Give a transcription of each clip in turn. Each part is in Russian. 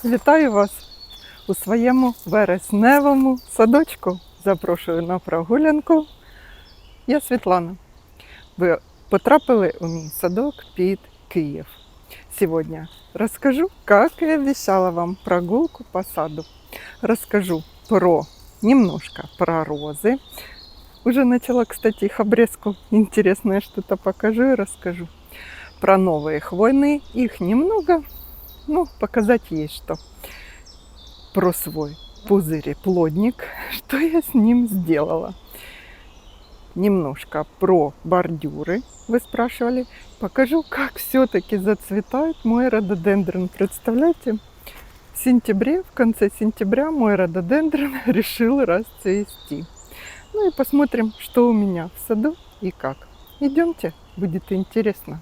Вітаю вас у своєму вересневому садочку. Запрошую на прогулянку. Я Світлана. Ви потрапили у мій садок під Київ. Сегодня расскажу, как я обещала вам прогулку по саду. Расскажу немножко про розы. Уже начала, кстати, их обрезку. Интересное что-то покажу и расскажу. Про новые хвойные. Их немного, но показать есть что. Про свой пузырь-плодник, что я с ним сделала. Немножко про бордюры, вы спрашивали. Покажу, как все-таки зацветает мой рододендрон. Представляете, в конце сентября мой рододендрон решил расцвести. Ну и посмотрим, что у меня в саду и как. Идемте, будет интересно.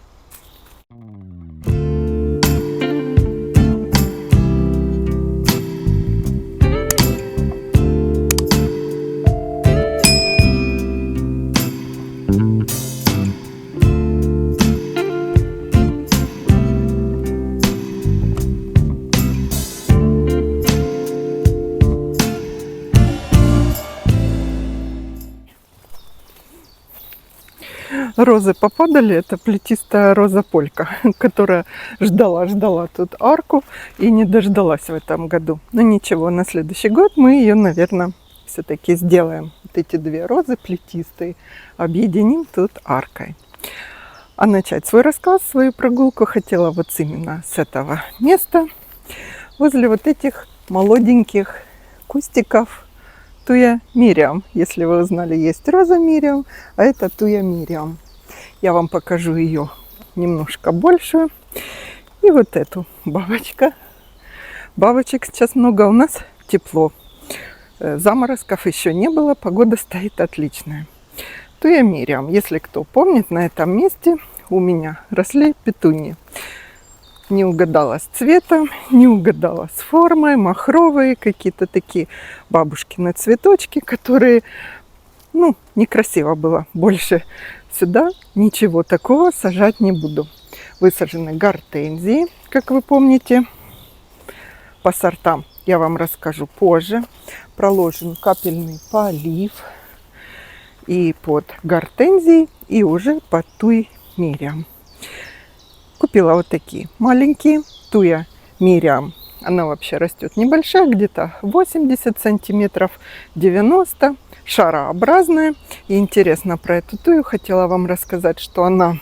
Розы попадали, это плетистая роза полька, которая ждала тут арку и не дождалась в этом году. Но ничего, на следующий год мы ее, наверное, все-таки сделаем. Вот эти две розы плетистые объединим тут аркой. А начать свой рассказ, свою прогулку хотела вот именно с этого места, возле вот этих молоденьких кустиков Туя Мириам. Если вы узнали, есть роза Мириам, а это Туя Мириам. Я вам покажу ее немножко большую. И вот эту бабочка. Бабочек сейчас много, у нас тепло. Заморозков еще не было, погода стоит отличная. Туя Мириам. Если кто помнит, на этом месте у меня росли петунии. Не угадала с цветом, не угадала с формой, махровые, какие-то такие бабушкины цветочки, которые, некрасиво было. Больше сюда ничего такого сажать не буду. Высажены гортензии, как вы помните. По сортам я вам расскажу позже. Проложен капельный полив и под гортензии, и уже под Туей Мириам. Купила вот такие маленькие Туя Мириам. Она вообще растет небольшая, где-то 80 сантиметров, 90, шарообразная. И интересно про эту Тую хотела вам рассказать, что она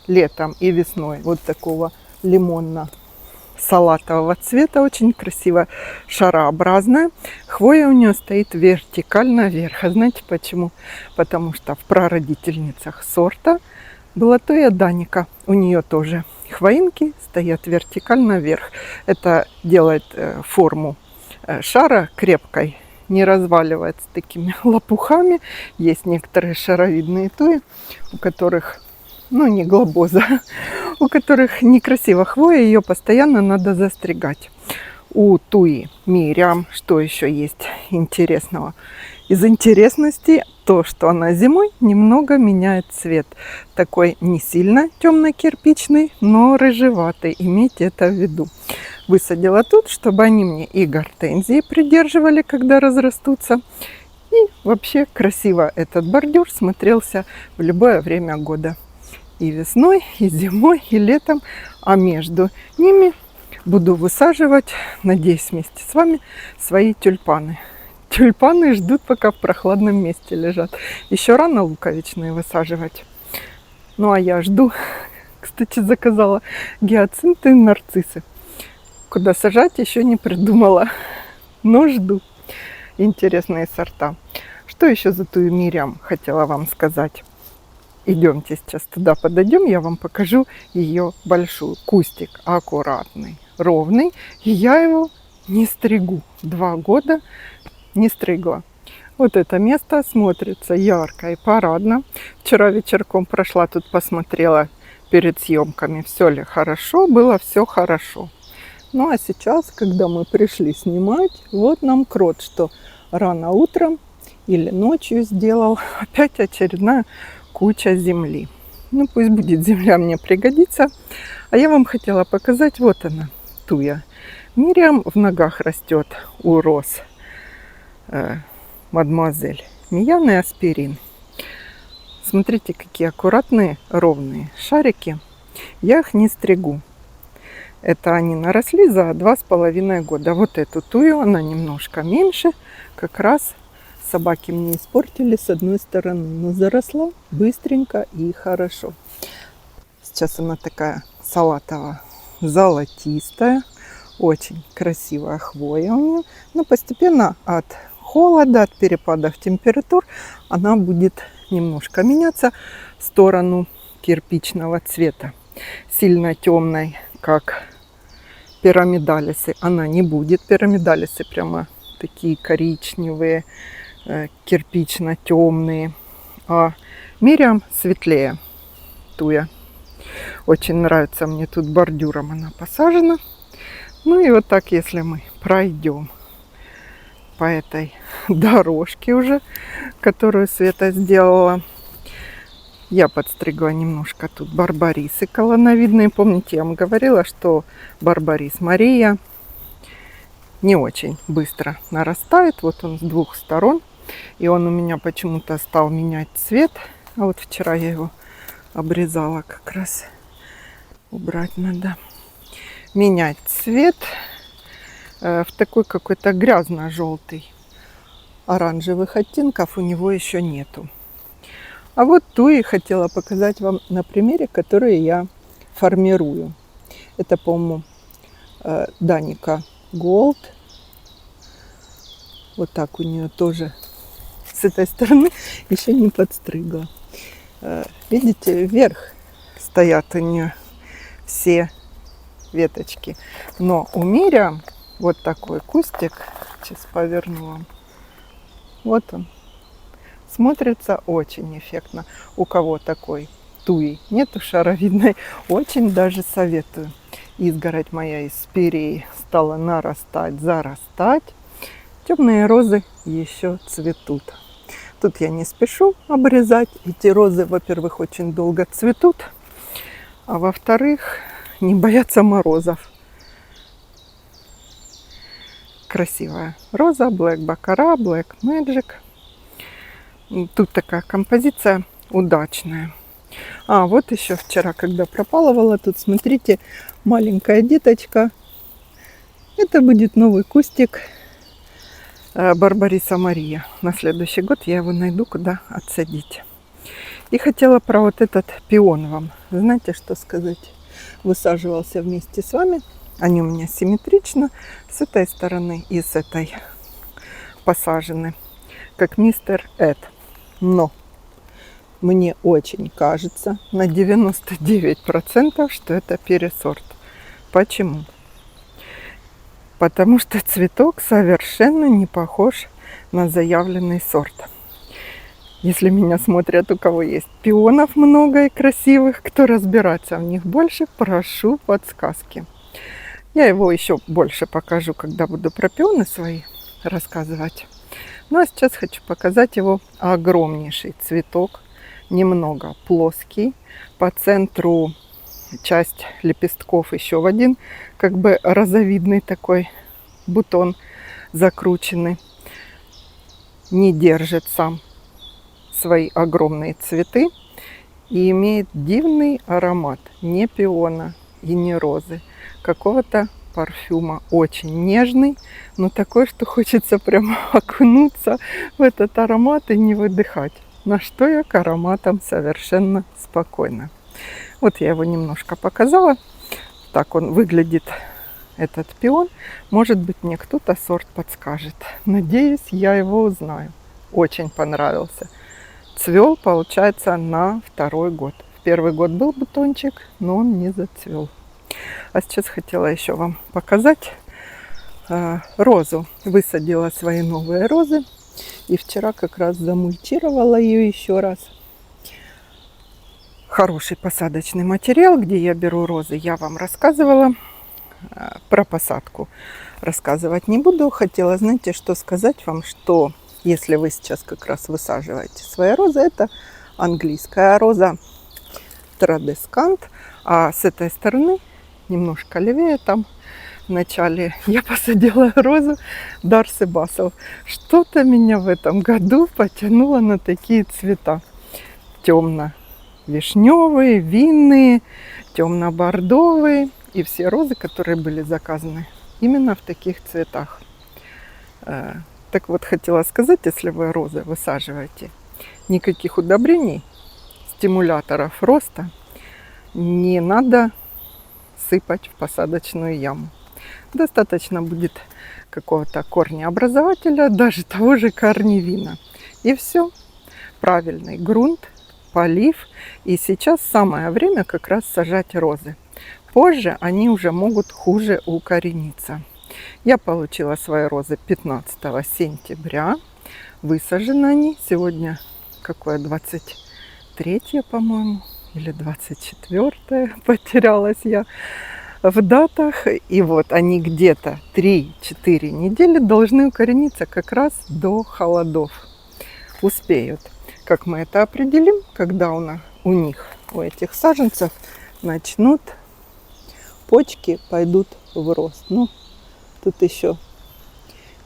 летом и весной вот такого лимонно-салатового цвета, очень красиво, шарообразная. Хвоя у нее стоит вертикально вверх. А знаете почему? Потому что в прародительницах сорта была Туя Даника. У нее тоже хвоинки стоят вертикально вверх. Это делает форму шара крепкой, не разваливается такими лопухами. Есть некоторые шаровидные туи, у которых, не глобоза, у которых некрасиво хвоя, ее постоянно надо застригать. У Туи Мириам что еще есть интересного? Из интересности то, что она зимой немного меняет цвет. Такой не сильно темно-кирпичный, но рыжеватый. Имейте это в виду. Высадила тут, чтобы они мне и гортензии придерживали, когда разрастутся. И вообще красиво этот бордюр смотрелся в любое время года. И весной, и зимой, и летом. А между ними буду высаживать, надеюсь, вместе с вами, свои тюльпаны. Тюльпаны ждут, пока в прохладном месте лежат. Еще рано луковичные высаживать. Ну а я жду. Кстати, заказала гиацинты и нарциссы. Куда сажать, еще не придумала. Но жду. Интересные сорта. Что еще за Тую Мириам хотела вам сказать? Идемте сейчас туда подойдем, я вам покажу ее большой кустик. Аккуратный, ровный. И я его не стригу. 2 года не стригла. Вот это место смотрится ярко и парадно. Вчера вечерком прошла тут, посмотрела перед съемками, все ли хорошо, было все хорошо. Ну а сейчас, когда мы пришли снимать, вот нам крот, что рано утром или ночью сделал опять очередная куча земли. Ну пусть будет, земля мне пригодится. А я вам хотела показать, вот она, туя. Мириам в ногах растет у роз мадемуазель. Миян и аспирин. Смотрите, какие аккуратные, ровные шарики. Я их не стригу. Это они наросли за 2,5 года. Вот эту тую, она немножко меньше. Как раз собаки мне испортили с одной стороны. Но заросла быстренько и хорошо. Сейчас она такая салатово-золотистая. Очень красивая хвоя у нее. Но постепенно от холода, от перепадов температур она будет немножко меняться в сторону кирпичного цвета. Сильно темной, как пирамидалисы, она не будет. Пирамидалисы прямо такие коричневые, кирпично-темные. А Мириам светлее туя. Очень нравится мне, тут бордюром она посажена. Ну и вот так, если мы пройдем по этой дорожке уже, которую Света сделала. Я подстригла немножко тут барбарисы колоновидные. Помните, я вам говорила, что барбарис Мария не очень быстро нарастает. Вот он с двух сторон. И он у меня почему-то стал менять цвет. А вот вчера я его обрезала как раз. Убрать надо. Менять цвет в такой какой-то грязно-желтый. Оранжевых оттенков у него еще нету. А вот туи хотела показать вам на примере, который я формирую. Это, по-моему, Даника Голд. Вот так у нее тоже с этой стороны еще не подстригла. Видите, вверх стоят у нее все веточки. Но у Мириам вот такой кустик. Сейчас поверну вам. Вот он. Смотрится очень эффектно. У кого такой туи нету шаровидной, очень даже советую. Изгородь моя из спиреи стала нарастать, зарастать. Темные розы еще цветут. Тут я не спешу обрезать. Эти розы, во-первых, очень долго цветут. А во-вторых, не боятся морозов. Красивая роза, Black Baccarat, Black Magic. Тут такая композиция удачная. А, вот еще вчера, когда пропалывала, тут, смотрите, маленькая деточка. Это будет новый кустик Барбариса Мария. На следующий год я его найду, куда отсадить. И хотела про вот этот пион вам, знаете, что сказать. Высаживался вместе с вами. Они у меня симметрично с этой стороны и с этой посажены, как мистер Эд. Но мне очень кажется, на 99%, что это пересорт. Почему? Потому что цветок совершенно не похож на заявленный сорт. Если меня смотрят, у кого есть пионов много и красивых, кто разбирается в них больше, прошу подсказки. Я его еще больше покажу, когда буду про пионы свои рассказывать. Ну а сейчас хочу показать его огромнейший цветок, немного плоский, по центру часть лепестков еще в один, как бы розовидный такой бутон закрученный, не держит сам свои огромные цветы и имеет дивный аромат не пиона и не розы, какого-то парфюма, очень нежный, но такой, что хочется прямо окунуться в этот аромат и не выдыхать. На что я к ароматам совершенно спокойна. Вот я его немножко показала. Так он выглядит, этот пион. Может быть, мне кто-то сорт подскажет. Надеюсь, я его узнаю. Очень понравился. Цвел, получается, на второй год. В первый год был бутончик, но он не зацвел. А сейчас хотела еще вам показать розу. Высадила свои новые розы. И вчера как раз замульчировала ее еще раз. Хороший посадочный материал, где я беру розы, я вам рассказывала. Про посадку рассказывать не буду. Хотела, знаете, что сказать вам, что если вы сейчас как раз высаживаете свои розы, это английская роза Традескант, а с этой стороны, немножко левее, там вначале я посадила розу Дарсы Басов. Что-то меня в этом году потянуло на такие цвета. Темно-вишневые, винные, темно-бордовые. И все розы, которые были заказаны, именно в таких цветах. Так вот, хотела сказать, если вы розы высаживаете, никаких удобрений, стимуляторов роста не надо сыпать в посадочную яму. Достаточно будет какого-то корнеобразователя, даже того же корневина. И все. Правильный грунт, полив. И сейчас самое время как раз сажать розы. Позже они уже могут хуже укорениться. Я получила свои розы 15 сентября. Высажены они. Сегодня какое? 23, по-моему, или 24. Потерялась я в датах. И вот они где-то 3-4 недели должны укорениться как раз до холодов. Успеют. Как мы это определим? Когда у них, у этих саженцев, начнут почки пойдут в рост. Ну, тут еще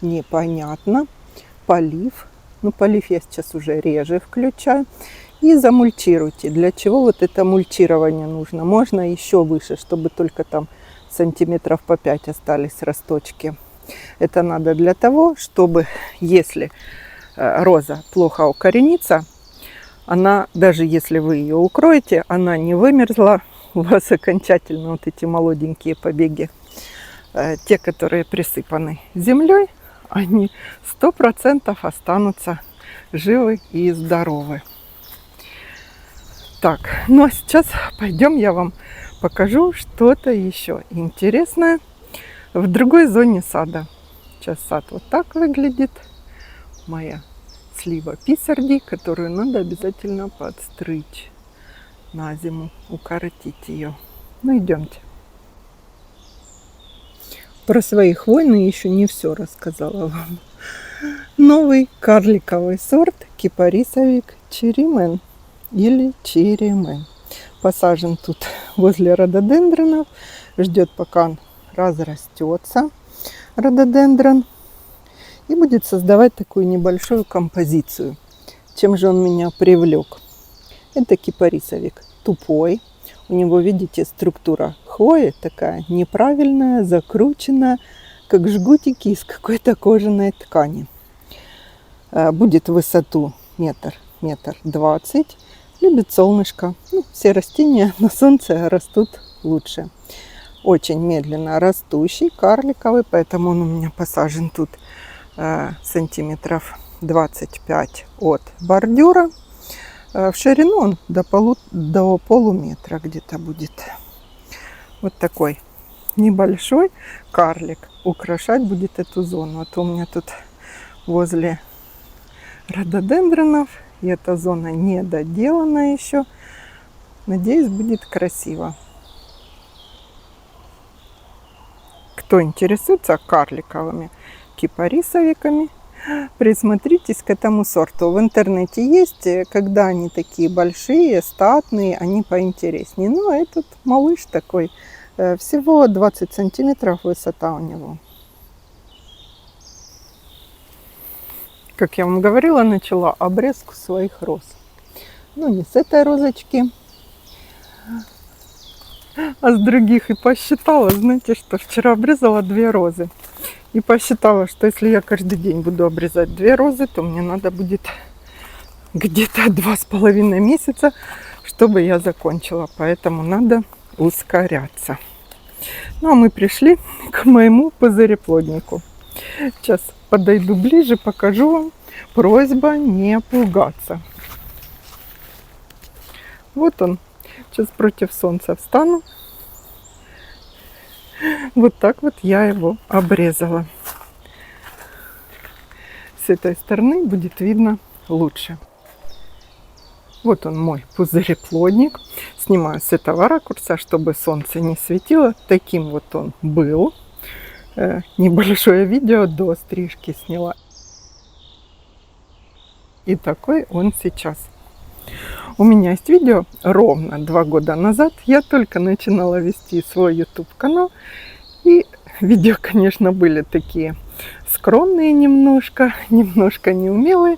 непонятно. Полив. Ну, полив я сейчас уже реже включаю. И замульчируйте. Для чего вот это мульчирование нужно? Можно еще выше, чтобы только там сантиметров по 5 остались росточки. Это надо для того, чтобы, если роза плохо укоренится, она, даже если вы ее укроете, она не вымерзла. У вас окончательно вот эти молоденькие побеги, те, которые присыпаны землей, они 100% останутся живы и здоровы. Так, ну а сейчас пойдем, я вам покажу что-то еще интересное в другой зоне сада. Сейчас сад вот так выглядит. Моя слива писарди, которую надо обязательно подстричь на зиму, укоротить ее. Ну, идемте. Про свои хвойные еще не все рассказала вам. Новый карликовый сорт кипарисовик Черримен или Черримен. Посажен тут возле рододендронов. Ждет, пока он разрастется, рододендрон. И будет создавать такую небольшую композицию. Чем же он меня привлек? Это кипарисовик тупой. У него, видите, структура хвои такая неправильная, закрученная, как жгутики из какой-то кожаной ткани. Будет в высоту метр 20. Любит солнышко. Ну, все растения на солнце растут лучше. Очень медленно растущий, карликовый, поэтому он у меня посажен тут сантиметров 25 от бордюра. В ширину он до полуметра где-то будет. Вот такой небольшой карлик. Украшать будет эту зону. Вот у меня тут возле рододендронов. И эта зона не доделана еще. Надеюсь, будет красиво. Кто интересуется карликовыми кипарисовиками, присмотритесь к этому сорту. В интернете есть, когда они такие большие, статные, они поинтереснее. Ну, а этот малыш такой, всего 20 сантиметров высота у него. Как я вам говорила, начала обрезку своих роз. Ну, не с этой розочки, а с других. И посчитала, знаете, что вчера обрезала 2 розы. И посчитала, что если я каждый день буду обрезать 2 розы, то мне надо будет где-то 2,5 месяца, чтобы я закончила. Поэтому надо ускоряться. Ну, а мы пришли к моему пузыреплоднику. Сейчас подойду ближе, покажу вам. Просьба не пугаться. Вот он. Сейчас против солнца встану. Вот так вот я его обрезала. С этой стороны будет видно лучше. Вот он, мой пузыреплодник. Снимаю с этого ракурса, чтобы солнце не светило. Таким вот он был. Небольшое видео до стрижки сняла. И такой он сейчас. У меня есть видео ровно 2 года назад. Я только начинала вести свой YouTube канал. И Видео, конечно, были такие скромные немножко неумелые.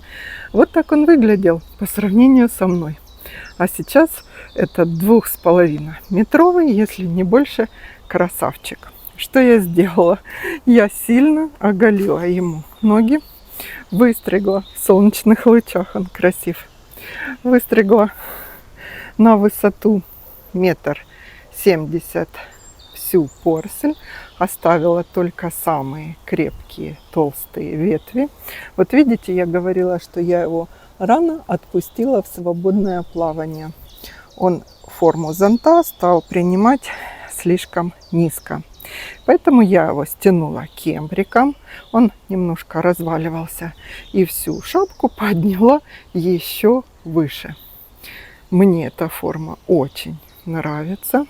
Вот так он выглядел по сравнению со мной. А сейчас это 2,5-метровый, если не больше, красавчик. Что я сделала? Я сильно оголила ему ноги, выстригла в солнечных лучах, он красив. Выстригла на высоту 1,70 м всю поросль, оставила только самые крепкие толстые ветви. Вот видите, я говорила, что я его рано отпустила в свободное плавание. Он форму зонта стал принимать слишком низко. Поэтому я его стянула кембриком, он немножко разваливался, и всю шапку подняла еще выше. Мне эта форма очень нравится.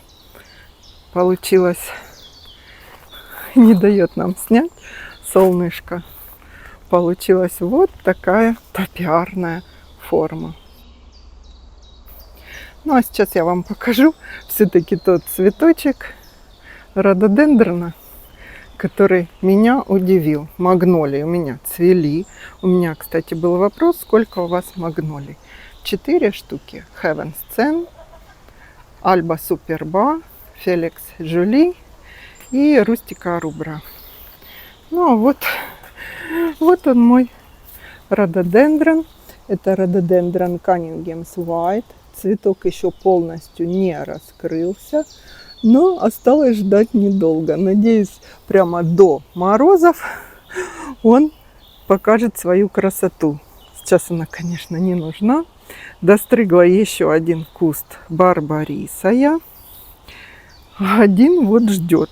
Получилось, не дает нам снять солнышко. Получилась вот такая топиарная форма. Ну а сейчас я вам покажу все-таки тот цветочек рододендрона, который меня удивил. Магнолии у меня цвели. У меня, кстати, был вопрос, сколько у вас магнолий. 4 штуки. Heaven's Zen, Альба Суперба, Феликс Жули и Рустика Рубра. Ну вот он мой рододендрон. Это рододендрон Cunningham's White. Цветок еще полностью не раскрылся, но осталось ждать недолго. Надеюсь, прямо до морозов он покажет свою красоту. Сейчас она, конечно, не нужна. Достригла еще один куст барбариса я. Один вот ждет.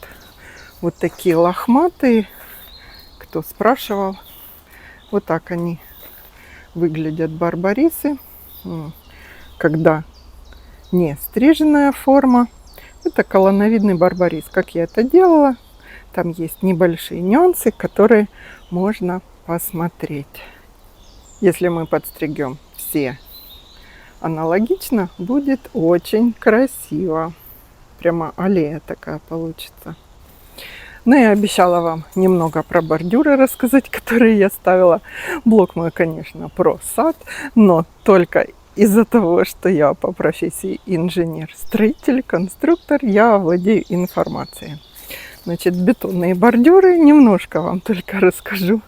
Вот такие лохматые. Кто спрашивал, вот так они выглядят, барбарисы. Когда не стриженная форма. Это колоновидный барбарис. Как я это делала, там есть небольшие нюансы, которые можно посмотреть. Если мы подстригем все аналогично, будет очень красиво. Прямо аллея такая получится. Но я обещала вам немного про бордюры рассказать, которые я ставила. Блог мой, конечно, про сад, но только из-за того, что я по профессии инженер-строитель, конструктор, я владею информацией. Значит, бетонные бордюры, немножко вам только расскажу,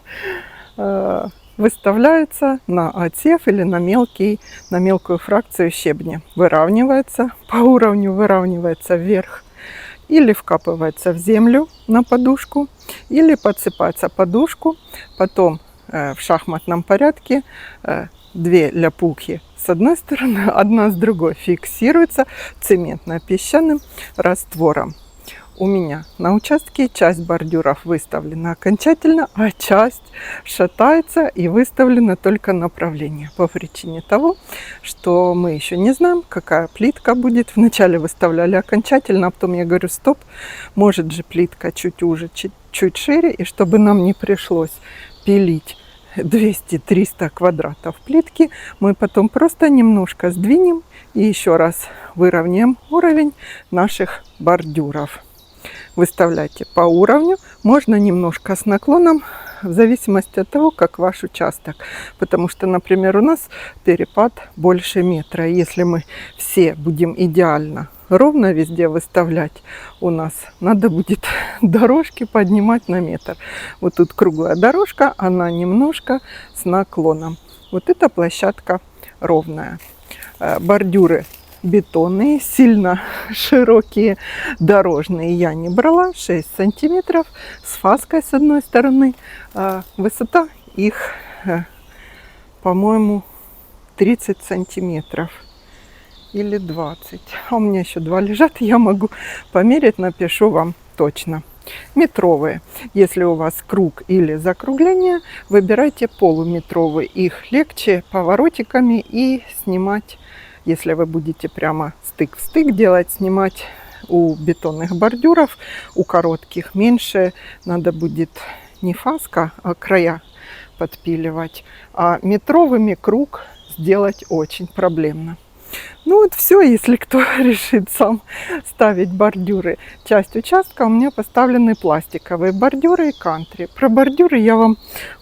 выставляются на отсев или на мелкую фракцию щебня. Выравнивается, по уровню выравнивается вверх, или вкапывается в землю на подушку, или подсыпается подушку, потом в шахматном порядке 2 ляпухи с одной стороны, одна с другой фиксируется цементно-песчаным раствором. У меня на участке часть бордюров выставлена окончательно, а часть шатается и выставлена только направление. По причине того, что мы еще не знаем, какая плитка будет. Вначале выставляли окончательно, а потом я говорю, стоп, может же плитка чуть уже, чуть шире, и чтобы нам не пришлось пилить 200-300 квадратов плитки, мы потом просто немножко сдвинем и еще раз выровняем уровень наших бордюров. Выставляйте по уровню, можно немножко с наклоном, в зависимости от того, как ваш участок. Потому что, например, у нас перепад больше метра. Если мы все будем идеально ровно везде выставлять, у нас надо будет дорожки поднимать на метр. Вот тут круглая дорожка, она немножко с наклоном. Вот эта площадка ровная. Бордюры бетонные, сильно широкие, дорожные я не брала, 6 сантиметров с фаской с одной стороны. Высота их, по-моему, 30 сантиметров или 20. А у меня еще 2 лежат, я могу померить, напишу вам точно. Метровые. Если у вас круг или закругление, выбирайте полуметровые. Их легче поворотиками и снимать. Если вы будете прямо стык в стык делать, снимать у бетонных бордюров, у коротких меньше, надо будет не фаска, а края подпиливать. А метровыми круг сделать очень проблемно. Ну вот все, если кто решит сам ставить бордюры. Часть участка у меня поставлены пластиковые бордюры и кантри. Про бордюры у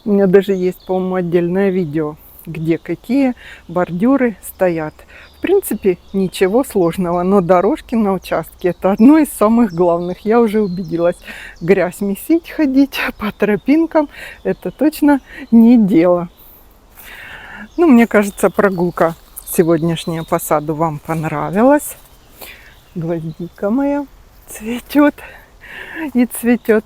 меня даже есть, по-моему, отдельное видео, где какие бордюры стоят. В принципе, ничего сложного, но дорожки на участке — это одно из самых главных. Я уже убедилась, грязь месить, ходить по тропинкам — это точно не дело. Ну, мне кажется, прогулка сегодняшняя по саду вам понравилась. Гвоздика моя цветет и цветет.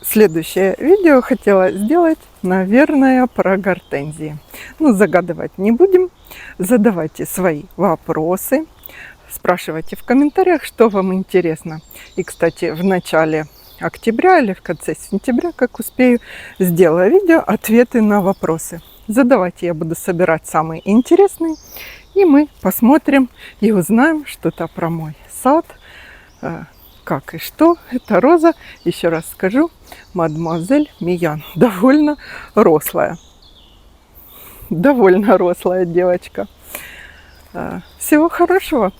Следующее видео хотела сделать, наверное, про гортензии. Ну, загадывать не будем. Задавайте свои вопросы. Спрашивайте в комментариях, что вам интересно. И, кстати, в начале октября или в конце сентября, как успею, сделаю видео ответы на вопросы. Задавайте, я буду собирать самые интересные. И мы посмотрим и узнаем что-то про мой сад. Как и что. Это роза, еще раз скажу, мадемуазель Миян. Довольно рослая девочка. Всего хорошего.